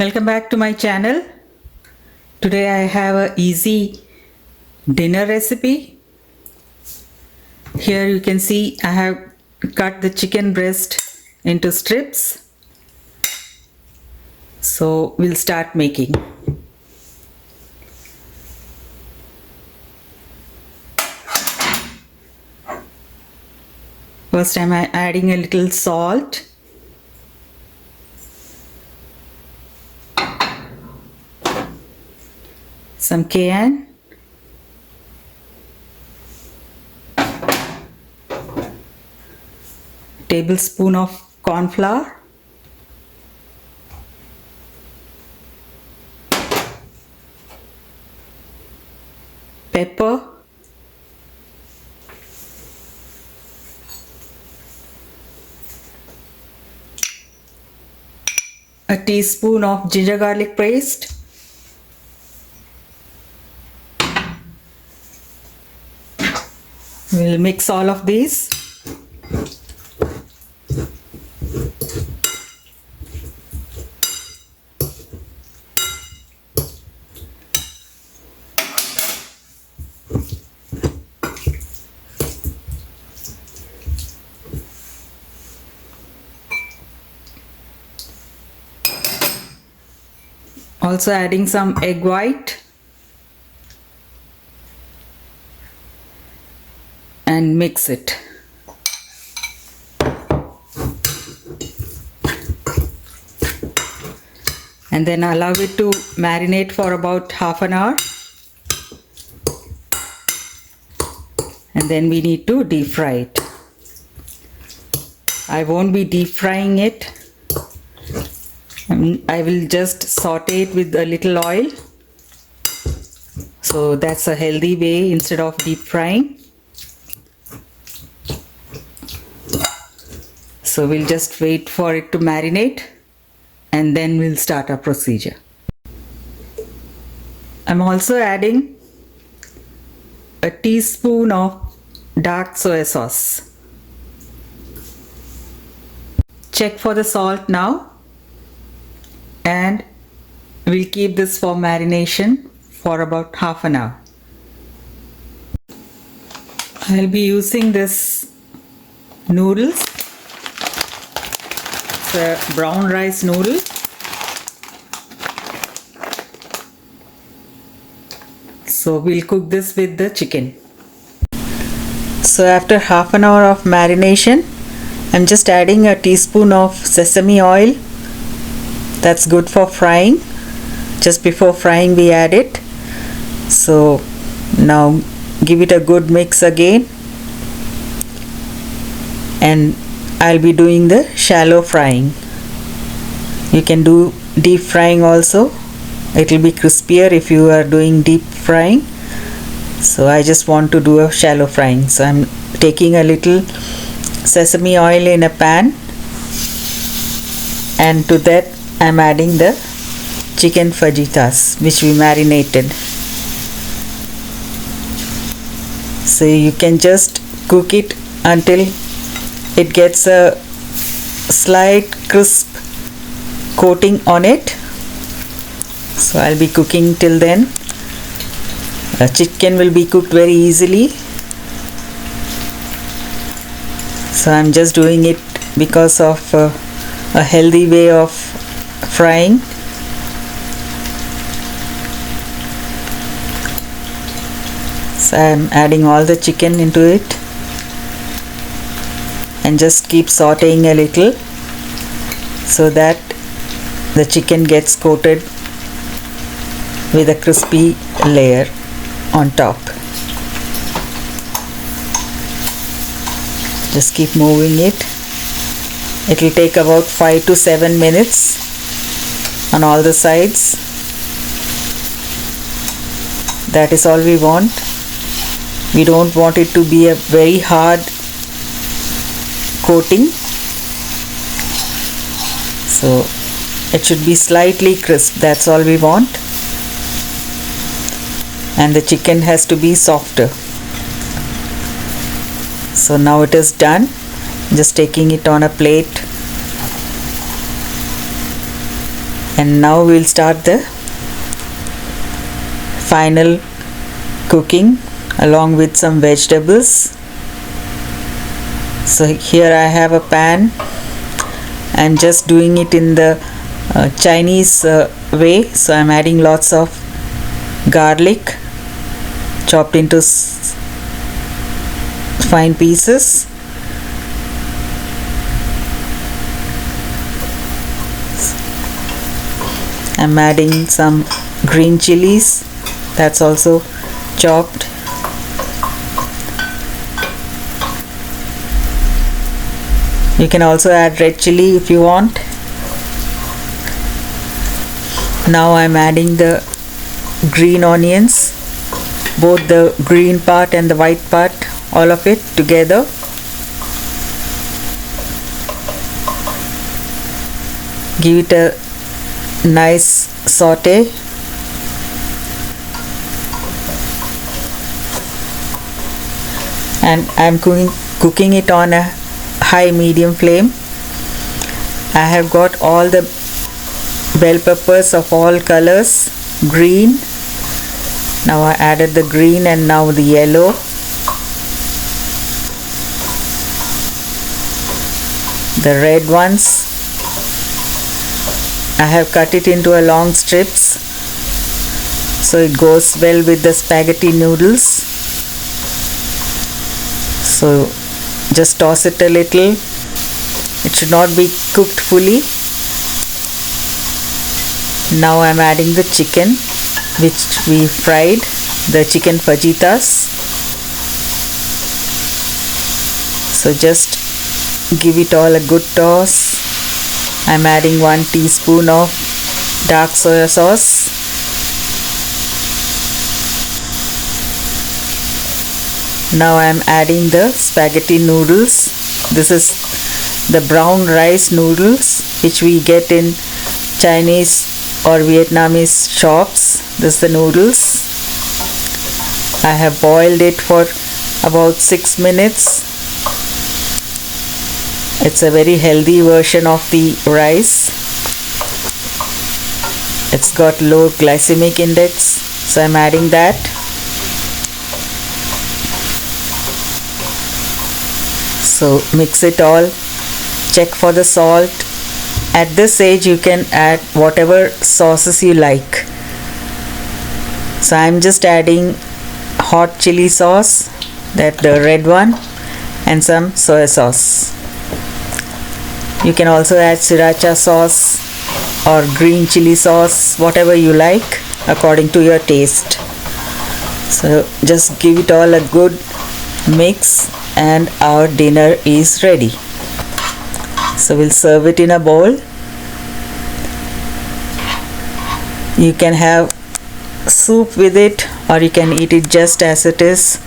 Welcome back to my channel. Today I have a easy dinner recipe. Here you can see I have cut the chicken breast into strips. So we'll start making. First I'm adding a little salt. Some cayenne, tablespoon of corn flour, pepper, a teaspoon of ginger garlic paste, we'll mix all of these. Also adding some egg white and mix it. And then allow it to marinate for about half an hour. And then we need to deep fry it. I won't be deep frying it. I will just saute it with a little oil. So that's a healthy way instead of deep frying. So we'll just wait for it to marinate and then we'll start our procedure. I'm also adding a teaspoon of dark soy sauce. Check for the salt now. And we'll keep this for marination for about half an hour. I'll be using this noodles. It's a brown rice noodle. So we'll cook this with the chicken. So after half an hour of marination, I'm just adding a teaspoon of sesame oil. That's good for frying. Just before frying we add it. So now give it a good mix again. And I'll be doing the shallow frying. You can do deep frying also. It will be crispier if you are doing deep frying. So I just want to do a shallow frying. So I'm taking a little sesame oil in a pan. And to that I'm adding the chicken fajitas which we marinated. So you can just cook it until it gets a slight crisp coating on it. So I'll be cooking till then. The chicken will be cooked very easily. So I'm just doing it because of a healthy way of frying. So I'm adding all the chicken into it and just keep sauteing a little so that the chicken gets coated with a crispy layer on top. Just keep moving it. It will take about 5 to 7 minutes on all the sides. That is all we want. We don't want it to be a very hard coating. So it should be slightly crisp. That's all we want. And the chicken has to be softer. So now it is done. Just taking it on a plate And now we'll start the final cooking along with some vegetables. So here I have a pan and just doing it in the Chinese way. So I'm adding lots of garlic chopped into fine pieces. I'm adding some green chilies, that's also chopped. You can also add red chili if you want. Now I'm adding the green onions, both the green part and the white part, all of it together. Give it a nice saute. And I'm cooking it on a high medium flame. I have got all the bell peppers of all colors, green. Now I added the green and now the yellow. The red ones, I have cut it into a long strips so it goes well with the spaghetti noodles. So just toss it a little. It should not be cooked fully. Now I'm adding the chicken which we fried, the chicken fajitas. So just give it all a good toss. I'm adding 1 teaspoon of dark soya sauce. Now I'm adding the spaghetti noodles. This is the brown rice noodles which we get in Chinese or Vietnamese shops. This is the noodles. I have boiled it for about 6 minutes. It's a very healthy version of the rice. It's got low glycemic index, so I'm adding that. So mix it all, check for the salt. At this age you can add whatever sauces you like. So I'm just adding hot chili sauce, that the red one, and some soy sauce. You can also add sriracha sauce or green chili sauce, whatever you like according to your taste. So just give it all a good mix and our dinner is ready. So we'll serve it in a bowl. You can have soup with it or you can eat it just as it is.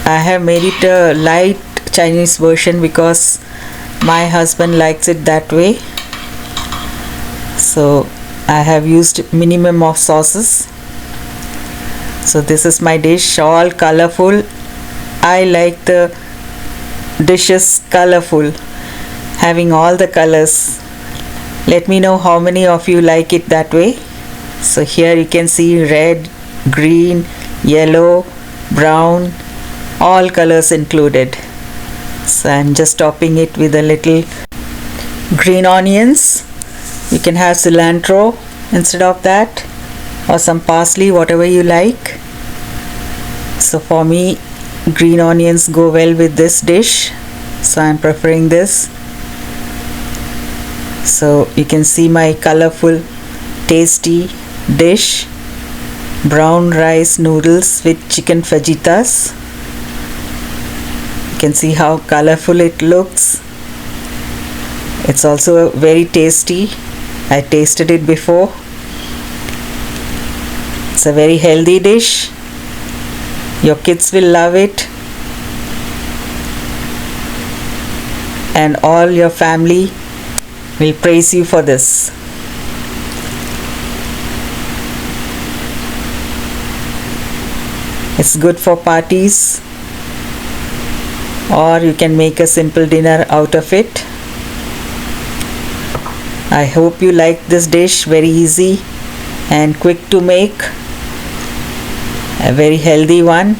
I have made it a light Chinese version because my husband likes it that way. So I have used minimum of sauces. So this is my dish, all colorful. I like the dishes colorful, having all the colors. Let me know how many of you like it that way. So here you can see red, green, yellow, brown, all colors included. So I'm just topping it with a little green onions. You can have cilantro instead of that, or some parsley, whatever you like. So for me, green onions go well with this dish, so I'm preferring this. So you can see my colorful, tasty dish, brown rice noodles with chicken fajitas. You can see how colorful it looks. It's also very tasty. I tasted it before. It's a very healthy dish. Your kids will love it, and all your family will praise you for this. It's good for parties. or you can make a simple dinner out of it. I hope you like this dish. Very easy and quick to make, a very healthy one.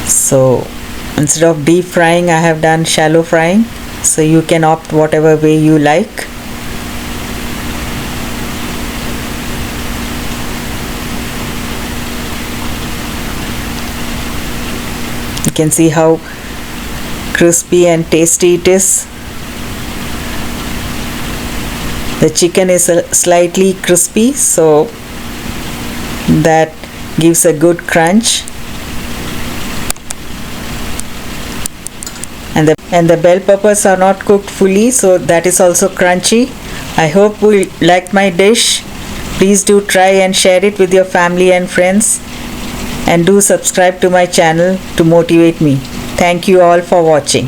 So instead of deep frying, I have done shallow frying, so you can opt whatever way you like. You can see how crispy and tasty it is. The chicken is slightly crispy, so that gives a good crunch. And the bell peppers are not cooked fully, so that is also crunchy. I hope you liked my dish. Please do try and share it with your family and friends, and do subscribe to my channel to motivate me. Thank you all for watching.